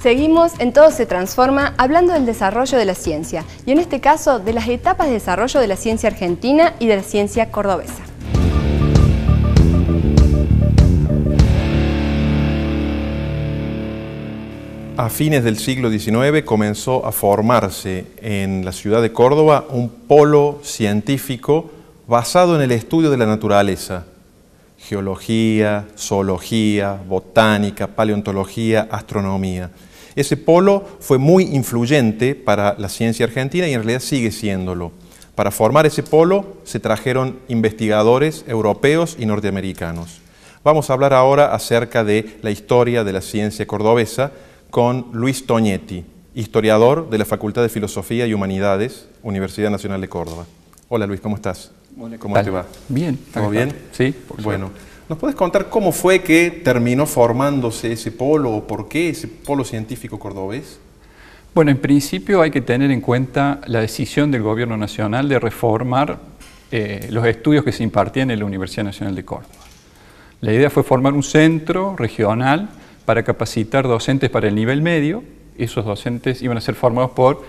Seguimos en Todo se transforma hablando del desarrollo de la ciencia y en este caso de las etapas de desarrollo de la ciencia argentina y de la ciencia cordobesa. A fines del siglo XIX comenzó a formarse en la ciudad de Córdoba un polo científico basado en el estudio de la naturaleza. Geología, zoología, botánica, paleontología, astronomía. Ese polo fue muy influyente para la ciencia argentina y en realidad sigue siéndolo. Para formar ese polo se trajeron investigadores europeos y norteamericanos. Vamos a hablar ahora acerca de la historia de la ciencia cordobesa con Luis Toñetti, historiador de la Facultad de Filosofía y Humanidades, Universidad Nacional de Córdoba. Hola Luis, ¿cómo estás? Hola, ¿Cómo te va? Bien. ¿Todo bien? Sí, por Bueno, suerte. ¿nos puedes contar cómo fue que terminó formándose ese polo o por qué ese polo científico cordobés? Bueno, en principio hay que tener en cuenta la decisión del Gobierno Nacional de reformar los estudios que se impartían en la Universidad Nacional de Córdoba. La idea fue formar un centro regional para capacitar docentes para el nivel medio. Esos docentes iban a ser formados por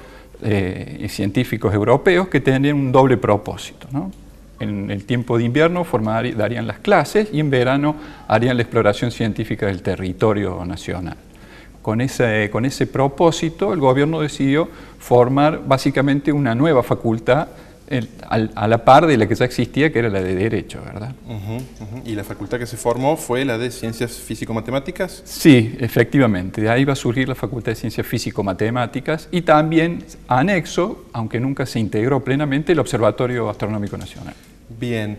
científicos europeos que tenían un doble propósito, ¿no? En el tiempo de invierno darían las clases y en verano harían la exploración científica del territorio nacional. Con ese propósito, el gobierno decidió formar básicamente una nueva facultad a la par de la que ya existía, que era la de Derecho, ¿verdad? ¿Y la facultad que se formó fue la de Ciencias Físico-Matemáticas? Sí, efectivamente. De ahí va a surgir la Facultad de Ciencias Físico-Matemáticas y también, anexo, aunque nunca se integró plenamente, el Observatorio Astronómico Nacional. Bien,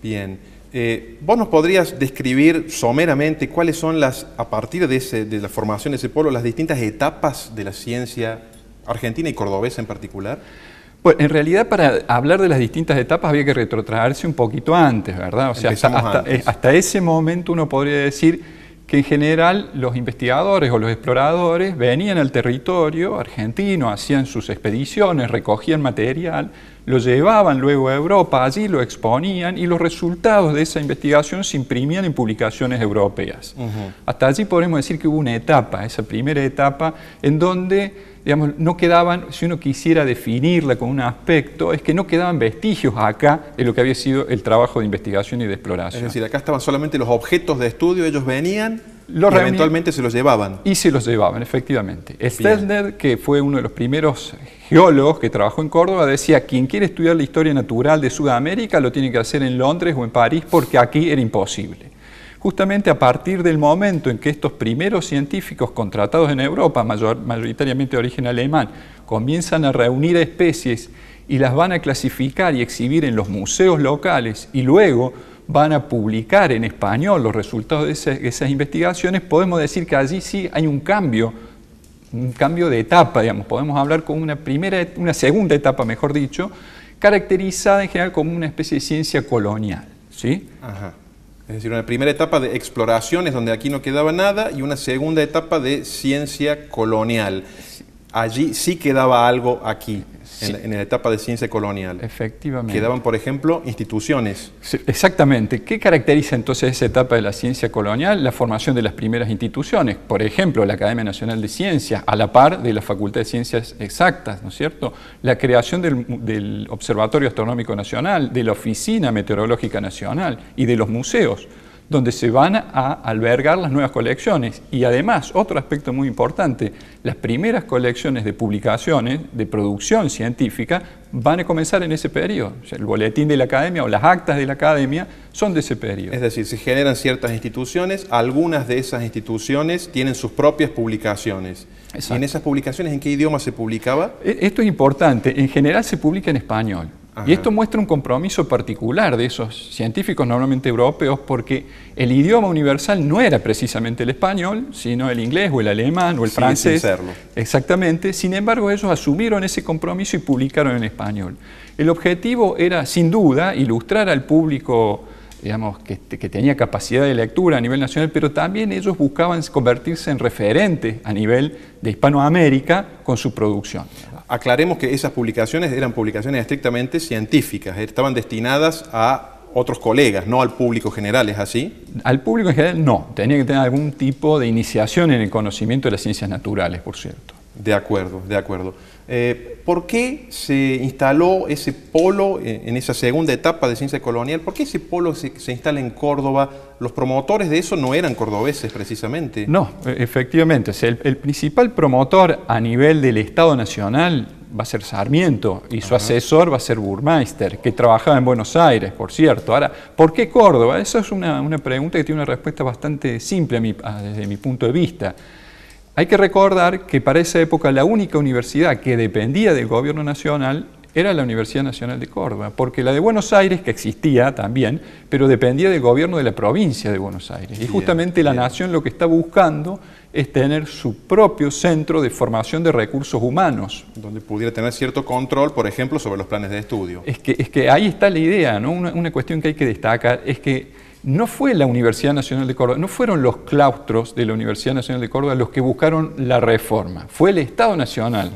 bien. ¿Vos nos podrías describir someramente cuáles son a partir de la formación de ese polo, las distintas etapas de la ciencia argentina y cordobesa en particular? Bueno, en realidad para hablar de las distintas etapas había que retrotraerse un poquito antes, ¿verdad? O sea, hasta ese momento uno podría decir que en general los investigadores o los exploradores venían al territorio argentino, hacían sus expediciones, recogían material, lo llevaban luego a Europa, allí lo exponían y los resultados de esa investigación se imprimían en publicaciones europeas. Hasta allí podemos decir que hubo una etapa, esa primera etapa, en donde, digamos, no quedaban, si uno quisiera definirla con un aspecto, es que no quedaban vestigios acá de lo que había sido el trabajo de investigación y de exploración. Es decir, acá estaban solamente los objetos de estudio, ellos venían y eventualmente se los llevaban. Y se los llevaban, efectivamente. Stelner, que fue uno de los primeros geólogos que trabajó en Córdoba, decía: quien quiere estudiar la historia natural de Sudamérica lo tiene que hacer en Londres o en París porque aquí era imposible. Justamente a partir del momento en que estos primeros científicos contratados en Europa, mayoritariamente de origen alemán, comienzan a reunir especies y las van a clasificar y exhibir en los museos locales y luego van a publicar en español los resultados de esas investigaciones, podemos decir que allí sí hay un cambio de etapa, digamos. Podemos hablar con una segunda etapa, mejor dicho, caracterizada en general como una especie de ciencia colonial, ¿sí? Ajá. Es decir, una primera etapa de exploraciones donde aquí no quedaba nada y una segunda etapa de ciencia colonial. Allí sí quedaba algo aquí, sí, en la etapa de ciencia colonial. Efectivamente. Quedaban, por ejemplo, instituciones. Sí, exactamente. ¿Qué caracteriza entonces esa etapa de la ciencia colonial? La formación de las primeras instituciones. Por ejemplo, la Academia Nacional de Ciencias, a la par de la Facultad de Ciencias Exactas, ¿no es cierto? La creación del Observatorio Astronómico Nacional, de la Oficina Meteorológica Nacional y de los museos, donde se van a albergar las nuevas colecciones. Y además, otro aspecto muy importante, las primeras colecciones de publicaciones, de producción científica, van a comenzar en ese periodo. O sea, el boletín de la academia o las actas de la academia son de ese periodo. Es decir, se generan ciertas instituciones, algunas de esas instituciones tienen sus propias publicaciones. Exacto. ¿Y en esas publicaciones en qué idioma se publicaba? Esto es importante, en general se publica en español. Ajá. Y esto muestra un compromiso particular de esos científicos normalmente europeos porque el idioma universal no era precisamente el español, sino el inglés o el alemán o el francés. Sin serlo. Exactamente. Sin embargo, ellos asumieron ese compromiso y publicaron en español. El objetivo era, sin duda, ilustrar al público, digamos, que tenía capacidad de lectura a nivel nacional, pero también ellos buscaban convertirse en referentes a nivel de Hispanoamérica con su producción. Aclaremos que esas publicaciones eran publicaciones estrictamente científicas, estaban destinadas a otros colegas, no al público general, ¿es así? Al público en general no, tenía que tener algún tipo de iniciación en el conocimiento de las ciencias naturales, por cierto. De acuerdo, de acuerdo. ¿Por qué se instaló ese polo en esa segunda etapa de ciencia colonial? ¿Por qué ese polo se instala en Córdoba? Los promotores de eso no eran cordobeses precisamente. No, efectivamente. O sea, el principal promotor a nivel del Estado Nacional va a ser Sarmiento y su asesor va a ser Burmeister, que trabajaba en Buenos Aires, por cierto. Ahora, ¿por qué Córdoba? Esa es una pregunta que tiene una respuesta bastante simple desde mi punto de vista. Hay que recordar que para esa época la única universidad que dependía del gobierno nacional era la Universidad Nacional de Córdoba, porque la de Buenos Aires, que existía también, pero dependía del gobierno de la provincia de Buenos Aires. Y justamente la nación lo que está buscando es tener su propio centro de formación de recursos humanos. Donde pudiera tener cierto control, por ejemplo, sobre los planes de estudio. Es que ahí está la idea, ¿no? Una cuestión que hay que destacar es que no fue la Universidad Nacional de Córdoba, no fueron los claustros de la Universidad Nacional de Córdoba los que buscaron la reforma, fue el Estado Nacional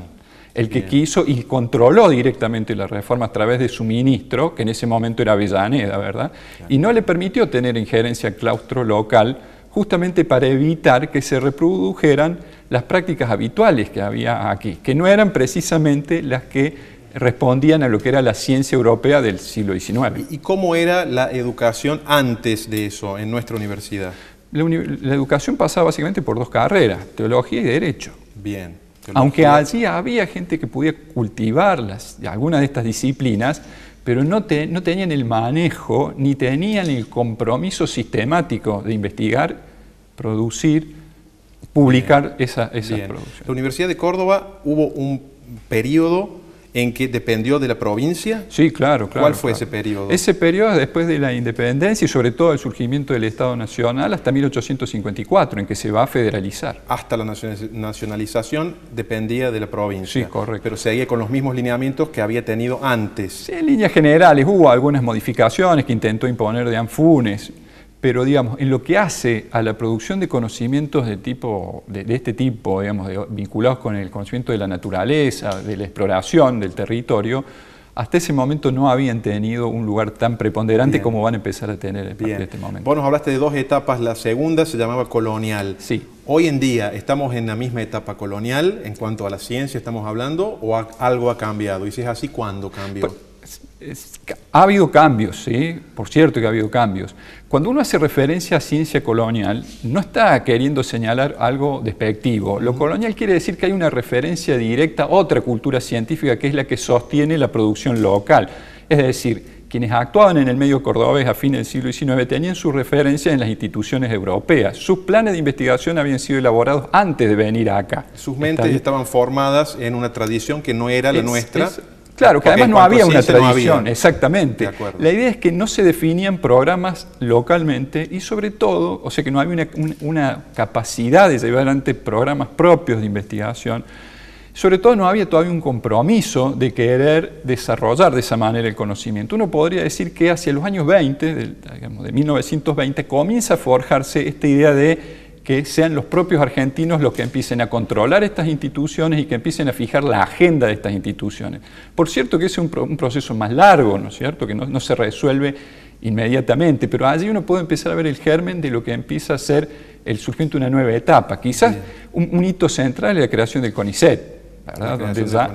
el que quiso y controló directamente la reforma a través de su ministro, que en ese momento era Avellaneda, ¿verdad? Y no le permitió tener injerencia al claustro local, justamente para evitar que se reprodujeran las prácticas habituales que había aquí, que no eran precisamente las que respondían a lo que era la ciencia europea del siglo XIX. ¿Y cómo era la educación antes de eso en nuestra universidad? La educación pasaba básicamente por dos carreras, teología y derecho. Bien. Aunque allí había gente que podía cultivar algunas de estas disciplinas, pero no tenían el manejo ni tenían el compromiso sistemático de investigar, producir, publicar esas producciones. ¿La Universidad de Córdoba hubo un periodo en que dependió de la provincia? Sí, claro. ¿Cuál fue ese periodo? Ese periodo después de la independencia y sobre todo el surgimiento del Estado Nacional hasta 1854, en que se va a federalizar. Hasta la nacionalización dependía de la provincia. Sí, correcto. Pero seguía con los mismos lineamientos que había tenido antes. Sí, en líneas generales hubo algunas modificaciones que intentó imponer de Anfunes, pero digamos, en lo que hace a la producción de conocimientos de este tipo, digamos, vinculados con el conocimiento de la naturaleza, de la exploración del territorio, hasta ese momento no habían tenido un lugar tan preponderante como van a empezar a tener a partir de este momento. Vos nos hablaste de dos etapas, la segunda se llamaba colonial. Sí. Hoy en día, ¿estamos en la misma etapa colonial en cuanto a la ciencia estamos hablando o algo ha cambiado? Y si es así, ¿cuándo cambió? Ha habido cambios, ¿sí? Por cierto que ha habido cambios. Cuando uno hace referencia a ciencia colonial, no está queriendo señalar algo despectivo. Lo colonial quiere decir que hay una referencia directa a otra cultura científica que es la que sostiene la producción local. Es decir, quienes actuaban en el medio cordobés a fines del siglo XIX tenían su referencia en las instituciones europeas. Sus planes de investigación habían sido elaborados antes de venir acá. Sus mentes estaban formadas en una tradición que no era la nuestra. Claro, que además no había una tradición, exactamente. De acuerdo. La idea es que no se definían programas localmente y sobre todo, o sea que no había una capacidad de llevar adelante programas propios de investigación. Sobre todo no había todavía un compromiso de querer desarrollar de esa manera el conocimiento. Uno podría decir que hacia los años 20, de 1920, comienza a forjarse esta idea de que sean los propios argentinos los que empiecen a controlar estas instituciones y que empiecen a fijar la agenda de estas instituciones. Por cierto que ese es un proceso más largo, ¿no es cierto?, que no se resuelve inmediatamente, pero allí uno puede empezar a ver el germen de lo que empieza a ser el surgimiento de una nueva etapa. Quizás un hito central es la creación del CONICET, ¿verdad?, donde ya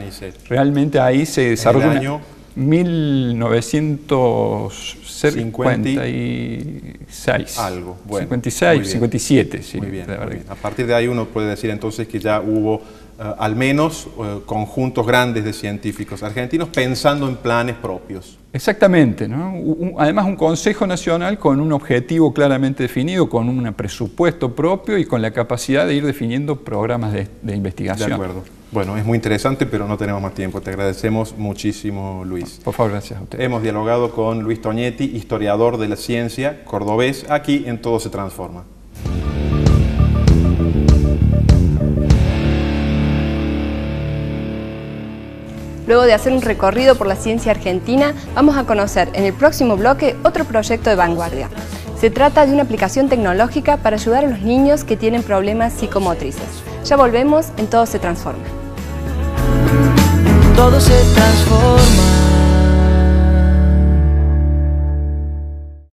realmente ahí se desarrolla 1956. Algo. Bueno, 56, 57. Sí, muy bien. A partir de ahí uno puede decir entonces que ya hubo al menos conjuntos grandes de científicos argentinos pensando en planes propios. Exactamente, ¿no? Además un Consejo Nacional con un objetivo claramente definido, con un presupuesto propio y con la capacidad de ir definiendo programas de investigación. De acuerdo. Bueno, es muy interesante, pero no tenemos más tiempo. Te agradecemos muchísimo, Luis. Por favor, gracias a usted. Hemos dialogado con Luis Toñetti, historiador de la ciencia, cordobés, aquí en Todo se Transforma. Luego de hacer un recorrido por la ciencia argentina, vamos a conocer en el próximo bloque otro proyecto de vanguardia. Se trata de una aplicación tecnológica para ayudar a los niños que tienen problemas psicomotrices. Ya volvemos en Todo se Transforma. Todo se transforma.